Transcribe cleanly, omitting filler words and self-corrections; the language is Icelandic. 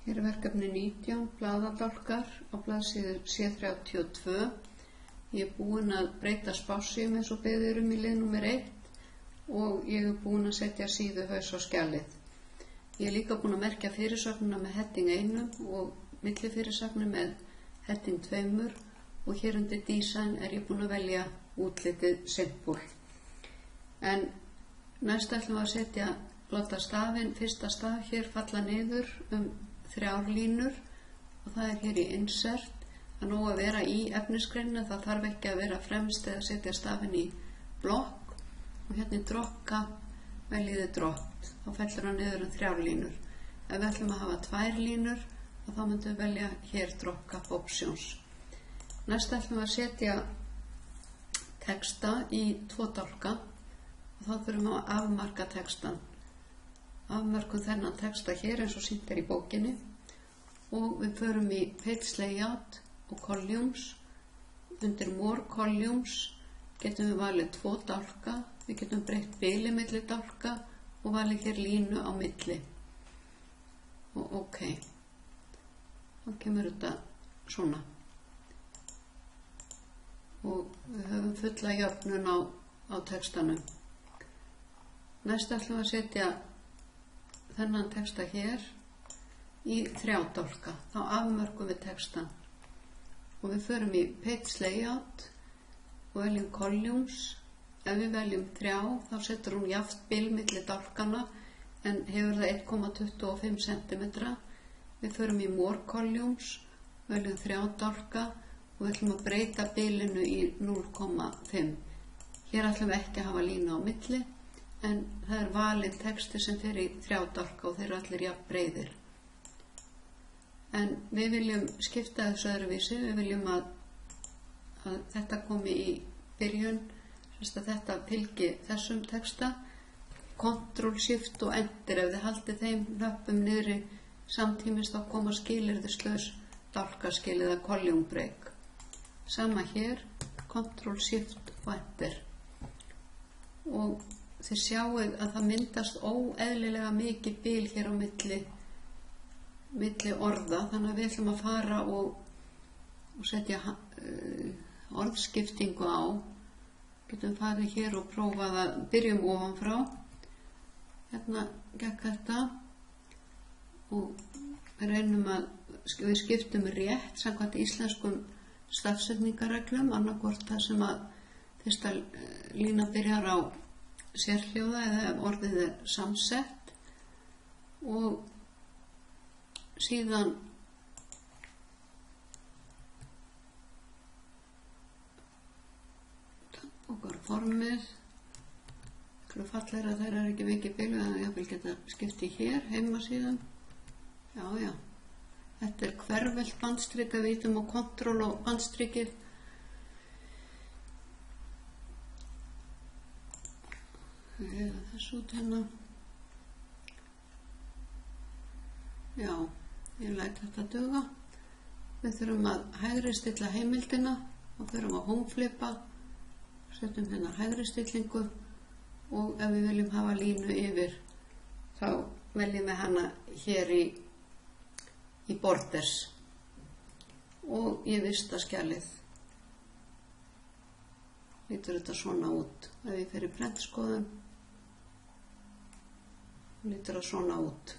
Hér er verkefni 19, blaðadálkar á blaðsíðu C32. Ég er búin að breyta spásíum eins og beðið í lið númer 1 og ég er búin að setja síðuhaus á skjalið. Ég er líka búin að merkja fyrirsögnina með heading 1 og millifyrirsagnir með heading 2 og hér undir design er ég búin að velja útlitið simple. En næst ætlum við að setja, láta stafinn, fyrsta staf hér falla niður 3 línur og það er hér í insert. Það er nóg að vera í efnisgreinina, það þarf ekki að vera fremst eða setja stafinn í blokk og hérna í dropka veljiði dropt, þá fellur hann niður 3 línur. Ef við ætlum að hafa 2 línur þá myndum við velja hér dropka options. Næst ætlum við að setja texta í 2 dálka og þá þurfum við að afmarka textan. Afmörkum þennan texta hér eins og sýnt er í bókinni og við förum í page layout og columns. Undir more columns getum við valið 2 dálka, við getum breytt bili milli dálka og valið hér línu á milli. Og ok, þá kemur þetta svona. Og við höfum fulla jöfnun á textanum. Næst ætlum við að setja þennan texta hér í 3 dálka, þá afmörkum við textan og við förum í page layout og veljum columns. Ef við veljum 3 þá setur hún jafnt bil milli dálkana en hefur það 1,25 cm. Við förum í more columns, veljum 3 dálka og við ætlum að breyta bilinu í 0,5. Hér ætlum við ekki að hafa línu á milli en það er valinn texti sem fer í 3 dálka og þeir eru allir jafn breiðir. En við viljum skipta þessu öðruvísi, við viljum að þetta komi í byrjun, að þetta fylgi þessum texta, Ctrl, Shift og Enter. Ef þið haldið þeim hnöppum niðri samtímis þá koma skilyrðislaus dálkaskil eða column break. Sama hér, Ctrl, Shift og Enter. Og þið sjáuð að það myndast óeðlilega mikið bil hér á milli orða, þannig að við ætlum að fara og setja orðskiptingu á. Getum farið hér og prófað að byrjum ofanfrá. Hérna gekk þetta og reynum að við skiptum rétt samkvæmt íslenskum stafsetningarreglum, annarkvort það sem að fyrsta lína byrjar á sérhljóða eða ef orðið er samsett og síðan okkar formið fallegra, þær er ekki mikið bilu en ég vil geta skipti hér heimasíðan. Já, þetta er hverfelt bandstrik, við ítum á Ctrl og bandstrikið. Þessu út hérna. Já, ég læt þetta duga. Við þurfum að hægri stilla heimildina og þurfum að homeflipa, setjum hérna hægri stillingu og ef við viljum hafa línu yfir þá veljum við hana hér í borders og ég vista skjalið. Lítur þetta svona út. Ef ég fer í prentskoðun lítur það svona út.